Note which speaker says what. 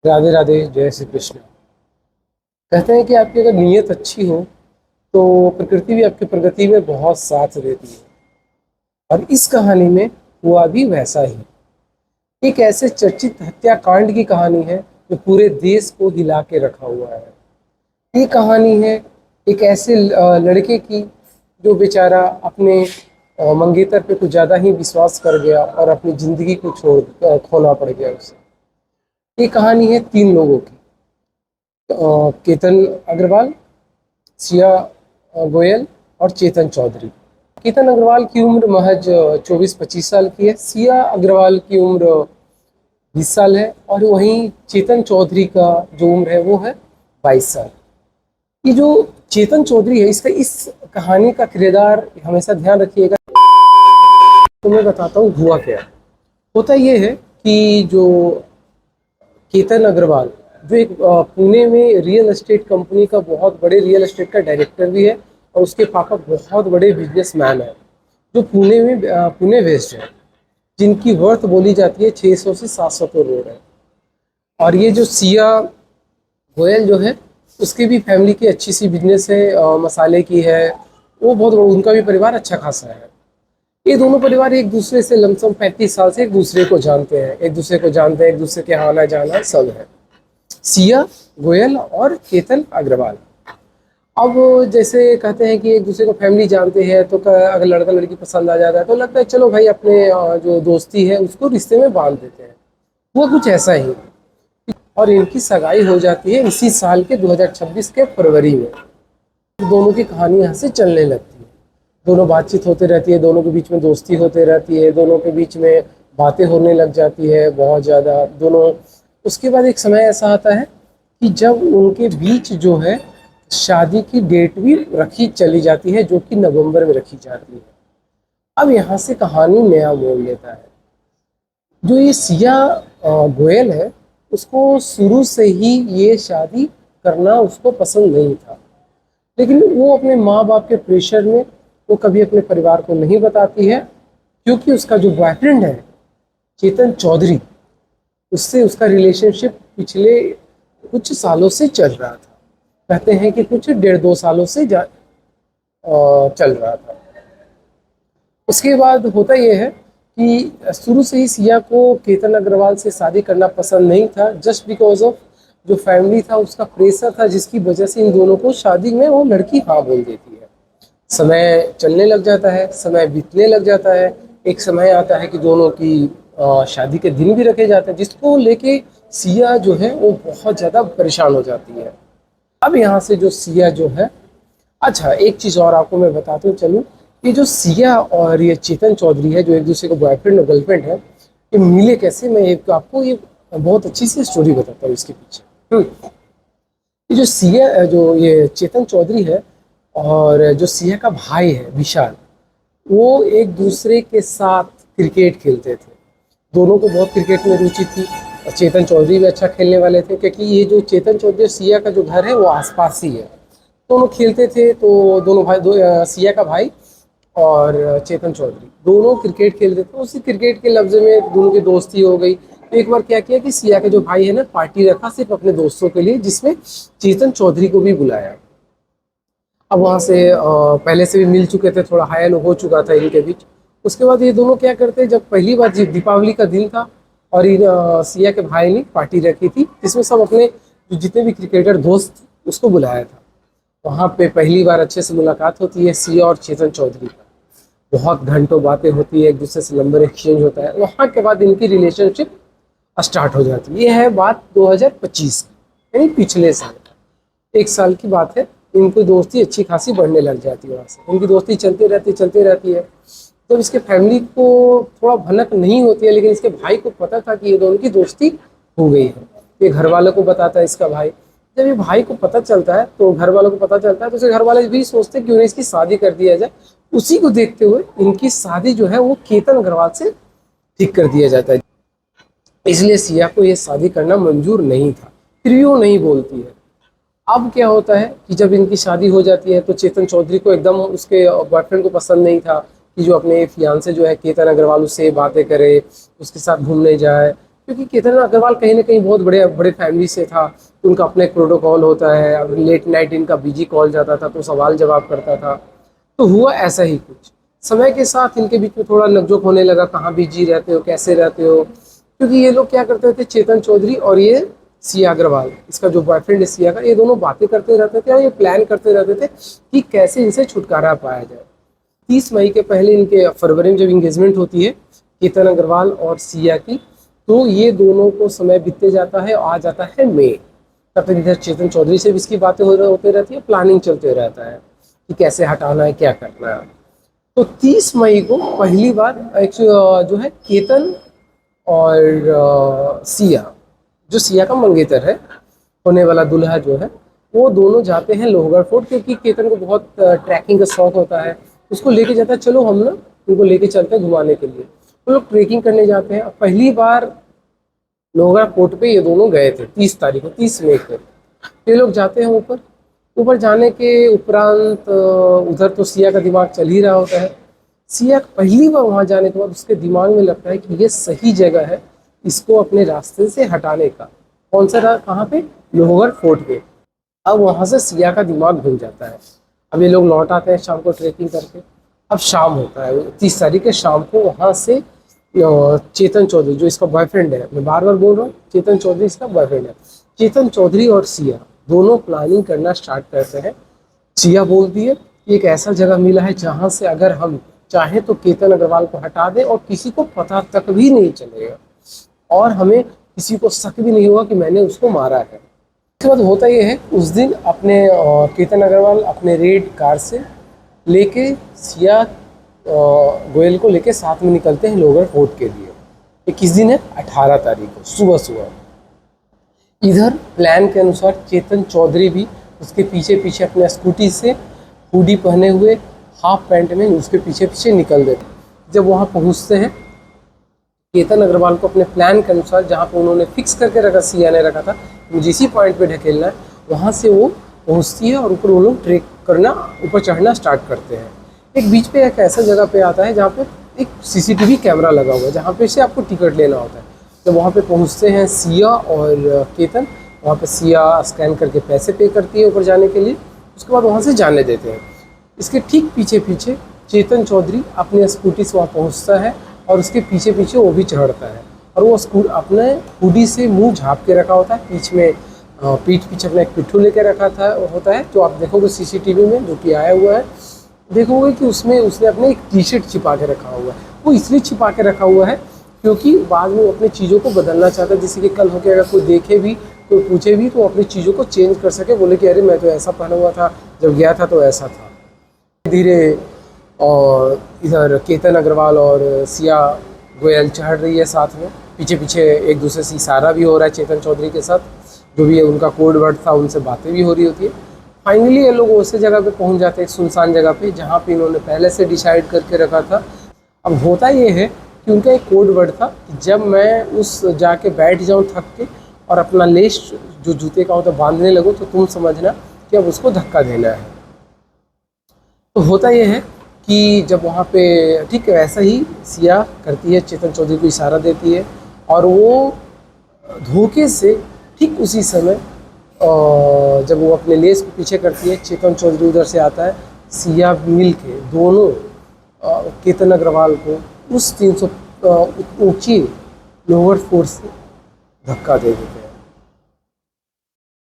Speaker 1: राधे राधे, जय श्री कृष्ण। कहते हैं कि आपकी अगर नीयत अच्छी हो तो प्रकृति भी आपकी प्रगति में बहुत साथ देती है। और इस कहानी में हुआ भी वैसा ही। एक ऐसे चर्चित हत्याकांड की कहानी है जो पूरे देश को हिला के रखा हुआ है। ये कहानी है एक ऐसे लड़के की जो बेचारा अपने मंगेतर पे कुछ ज़्यादा ही विश्वास कर गया और अपनी ज़िंदगी को खोना पड़ गया उसे। ये कहानी है तीन लोगों की। केतन अग्रवाल, सिया गोयल और चेतन चौधरी। केतन अग्रवाल की उम्र महज 24-25 साल की है। सिया अग्रवाल की उम्र 20 साल है और वहीं चेतन चौधरी का जो उम्र है वो है 22 साल। ये जो चेतन चौधरी है, इसका इस कहानी का किरदार हमेशा ध्यान रखिएगा। तो मैं बताता हूँ हुआ क्या। होता ये है कि जो केतन अग्रवाल जो एक पुणे में रियल एस्टेट कंपनी का बहुत बड़े रियल एस्टेट का डायरेक्टर भी है और उसके पापा बहुत बड़े बिजनेसमैन है जो पुणे वेस्ट है, जिनकी वर्थ बोली जाती है 600 से 700 करोड़ है। और ये जो सिया गोयल जो है उसकी भी फैमिली की अच्छी सी बिजनेस है, मसाले की है। वो बहुत उनका भी परिवार अच्छा खासा है। ये दोनों परिवार एक दूसरे से लमसम 35 साल से एक दूसरे को जानते हैं, एक दूसरे के आना जाना सब है। सिया गोयल और केतन अग्रवाल। अब जैसे कहते हैं कि एक दूसरे को फैमिली जानते हैं तो अगर लड़का लड़की पसंद आ जाता है तो लगता है चलो भाई अपने जो दोस्ती है उसको रिश्ते में बांध देते हैं। वो कुछ ऐसा ही। और इनकी सगाई हो जाती है इसी साल के 2026 के फरवरी में। दोनों की कहानी यहाँ से चलने लगती है। दोनों बातचीत होते रहती है, दोनों के बीच में दोस्ती होते रहती है, दोनों के बीच में बातें होने लग जाती है बहुत ज़्यादा दोनों। उसके बाद एक समय ऐसा आता है कि जब उनके बीच जो है शादी की डेट भी रखी चली जाती है, जो कि नवंबर में रखी जाती है। अब यहाँ से कहानी नया मोड़ लेता है। जो ये सिया गोयल है उसको शुरू से ही ये शादी करना उसको पसंद नहीं था, लेकिन वो अपने माँ बाप के प्रेशर में वो कभी अपने परिवार को नहीं बताती है, क्योंकि उसका जो बॉयफ्रेंड है चेतन चौधरी, उससे उसका रिलेशनशिप पिछले कुछ सालों से चल रहा था। कहते हैं कि कुछ 1.5-2 सालों से चल रहा था। उसके बाद होता यह है कि शुरू से ही सिया को केतन अग्रवाल से शादी करना पसंद नहीं था, जस्ट बिकॉज ऑफ जो फैमिली था उसका प्रेशर था, जिसकी वजह से इन दोनों को शादी में वो लड़की हाँ बोल देती है। समय चलने लग जाता है, समय बीतने लग जाता है। एक समय आता है कि दोनों की शादी के दिन भी रखे जाते हैं, जिसको लेके सिया जो है वो बहुत ज़्यादा परेशान हो जाती है। अब यहाँ से जो सिया जो है, अच्छा एक चीज़ और आपको मैं बताता हूँ चलूँ। ये जो सिया और ये चेतन चौधरी है जो एक दूसरे को बॉयफ्रेंड और गर्लफ्रेंड है, ये मिले कैसे, मैं एक आपको ये बहुत अच्छी सी स्टोरी बताता हूँ इसके पीछे। ये जो सिया जो ये चेतन चौधरी है और जो सिया का भाई है विशाल, वो एक दूसरे के साथ क्रिकेट खेलते थे। दोनों को बहुत क्रिकेट में रुचि थी और चेतन चौधरी भी अच्छा खेलने वाले थे, क्योंकि ये जो चेतन चौधरी और सिया का जो घर है वो आसपास ही है। दोनों खेलते थे तो दोनों भाई सिया का भाई और चेतन चौधरी दोनों क्रिकेट खेलते थे। उसी क्रिकेट के लफ्ज़ में दोनों की दोस्ती हो गई। तो एक बार क्या किया कि सिया के जो भाई है ना पार्टी रखा सिर्फ अपने दोस्तों के लिए, जिसमें चेतन चौधरी को भी बुलाया। अब वहाँ से पहले से भी मिल चुके थे, थोड़ा हाय हेलो हो चुका था इनके बीच। उसके बाद ये दोनों क्या करते, जब पहली बार दीपावली का दिन था और इन सिया के भाई ने पार्टी रखी थी जिसमें सब अपने जो जितने भी क्रिकेटर दोस्त उसको बुलाया था। वहाँ पे पहली बार अच्छे से मुलाकात होती है सिया और चेतन चौधरी का। बहुत घंटों बातें होती है, एक दूसरे से नंबर एक्सचेंज होता है। वहाँ के बाद इनकी रिलेशनशिप स्टार्ट हो जाती है। ये है बात 2025 की, यानी पिछले साल। एक साल की बात है। इनकी दोस्ती अच्छी खासी बढ़ने लग जाती है। वहाँ से इनकी दोस्ती चलती रहती है। जब इसके फैमिली को थोड़ा भनक नहीं होती है, लेकिन इसके भाई को पता था कि ये दोनों की दोस्ती हो गई है। ये घर वालों को बताता है इसका भाई। जब ये भाई को पता चलता है तो घर वालों को पता चलता है तो उसके घर वाले भी सोचते हैं क्यों नहीं इसकी शादी कर दिया जाए। उसी को देखते हुए इनकी शादी जो है वो केतन अग्रवाल से ठीक कर दिया जाता है। इसलिए सिया को ये शादी करना मंजूर नहीं था, फिर भी वो नहीं बोलती है। अब क्या होता है कि जब इनकी शादी हो जाती है तो चेतन चौधरी को एकदम उसके बॉयफ्रेंड को पसंद नहीं था कि जो अपने फियांसे जो है केतन अग्रवाल उससे बातें करे, उसके साथ घूमने जाए। क्योंकि केतन अग्रवाल कहीं ना कहीं बहुत बड़े बड़े फैमिली से था, उनका अपना एक प्रोटोकॉल होता है। अब लेट नाइट इनका बिजी कॉल जाता था तो सवाल जवाब करता था। तो हुआ ऐसा ही कुछ। समय के साथ इनके बीच में थोड़ा नकझोंक होने लगा, कहाँ बिजी रहते हो, कैसे रहते हो। क्योंकि ये लोग क्या करते थे, चेतन चौधरी और ये सिया अग्रवाल, इसका जो बॉयफ्रेंड है सिया का, ये दोनों बातें करते रहते थे और ये प्लान करते रहते थे कि कैसे इनसे छुटकारा पाया जाए। 30 मई के पहले इनके फरवरी में जब इंगेजमेंट होती है केतन अग्रवाल और सिया की, तो ये दोनों को समय बीतते जाता है और आ जाता है मई। तब तक इधर चेतन चौधरी से भी इसकी बातें होते रहती है, प्लानिंग चलते रहता है कि कैसे हटाना है, क्या करना है। तो 30 मई को पहली बार जो है केतन और सिया, जो सिया का मंगेतर है, होने वाला दूल्हा जो है, वो दोनों जाते हैं लोहगढ़ फोर्ट। क्योंकि केतन को बहुत ट्रैकिंग का शौक होता है, उसको लेके जाता है, चलो हम ना उनको लेके चलते हैं घुमाने के लिए। वो लोग ट्रेकिंग करने जाते हैं। पहली बार लोहगढ़ फोर्ट पे ये दोनों गए थे 30 तारीख को, 30 मई को। ये लोग जाते हैं ऊपर। ऊपर जाने के उपरांत उधर तो सिया का दिमाग चल ही रहा होता है। सिया पहली बार वहाँ जाने के बाद उसके दिमाग में लगता है कि ये सही जगह है इसको अपने रास्ते से हटाने का। कौन सा राह, कहाँ पे? लोहगढ़ फोर्ट पे। अब वहाँ से सिया का दिमाग घूम जाता है। अब ये लोग लौट आते हैं शाम को ट्रेकिंग करके। अब शाम होता है 30 तारीख के शाम को, वहाँ से चेतन चौधरी जो इसका बॉयफ्रेंड है, मैं बार बार बोल रहा हूँ चेतन चौधरी इसका बॉयफ्रेंड है, चेतन चौधरी और सिया दोनों प्लानिंग करना स्टार्ट करते हैं। सिया बोलती है कि एक ऐसा जगह मिला है जहाँ से अगर हम चाहें तो केतन अग्रवाल को हटा दें और किसी को पता तक भी नहीं चलेगा और हमें किसी को शक भी नहीं होगा कि मैंने उसको मारा है। उसके बाद होता ये है, उस दिन अपने केतन अग्रवाल अपने रेड कार से लेके सिया गोयल को लेके साथ में निकलते हैं लोहगढ़ फोर्ट के लिए। ये किस दिन है? 18 तारीख को सुबह सुबह। इधर प्लान के अनुसार चेतन चौधरी भी उसके पीछे पीछे अपने स्कूटी से हुडी पहने हुए हाफ पैंट में उसके पीछे पीछे निकल देते। जब वहाँ पहुँचते हैं, केतन अग्रवाल को अपने प्लान के अनुसार जहाँ पे उन्होंने फिक्स करके रखा, सिया ने रखा था मुझे इसी पॉइंट पे ढकेलना है, वहाँ से वो पहुँचती है और ऊपर वो लोग ट्रेक करना, ऊपर चढ़ना स्टार्ट करते हैं। एक बीच पे एक ऐसा जगह पे आता है जहाँ पे एक सीसीटीवी कैमरा लगा हुआ है, जहाँ पे से आपको टिकट लेना होता है। जब वहाँ पे पहुँचते हैं सिया और केतन, वहाँ पे सिया स्कैन करके पैसे पे करती है ऊपर जाने के लिए, उसके बाद वहाँ से जाने देते हैं। इसके ठीक पीछे पीछे चेतन चौधरी अपने स्कूटी से वहाँ पहुँचता है और उसके पीछे पीछे वो भी चढ़ता है और वो अपने हुडी से मुंह झाँप के रखा होता है। बीच में पीठ पीछे अपना एक पिट्ठू लेके रखा था होता है, जो आप देखोगे सीसीटीवी में जो कि आया हुआ है, देखोगे कि उसमें उसने अपने एक टी शर्ट छिपा के रखा हुआ है। वो इसलिए छिपा के रखा हुआ है क्योंकि बाद में वो अपनी चीज़ों को बदलना चाहता है, जैसे कि कल होकर अगर कोई देखे भी, कोई पूछे भी, तो वो अपनी चीज़ों को चेंज कर सके, बोले कि अरे मैं तो ऐसा पहना हुआ था, जब गया था तो ऐसा था। धीरे और इधर केतन अग्रवाल और सिया गोयल चढ़ रही है साथ में, पीछे पीछे एक दूसरे से इशारा भी हो रहा है चेतन चौधरी के साथ, जो भी है उनका कोड वर्ड था, उनसे बातें भी हो रही होती है। फाइनली ये लोग उसी जगह पे पहुंच जाते हैं, एक सुनसान जगह पे, जहाँ पे इन्होंने पहले से डिसाइड करके रखा था। अब होता ये है कि उनका एक कोड वर्ड था कि जब मैं उस जाके बैठ जाऊँ थक के और अपना लेस जो जूते का होता बांधने लगूँ, तो तुम समझना कि अब उसको धक्का देना है। तो होता ये है कि जब वहाँ पे ठीक है वैसा ही सिया करती है, चेतन चौधरी को इशारा देती है और वो धोखे से ठीक उसी समय जब वो अपने लेस को पीछे करती है, चेतन चौधरी उधर से आता है, सिया मिल के दोनों केतन अग्रवाल को उस 300 ऊंची लोअर फोर्स से धक्का दे देते हैं।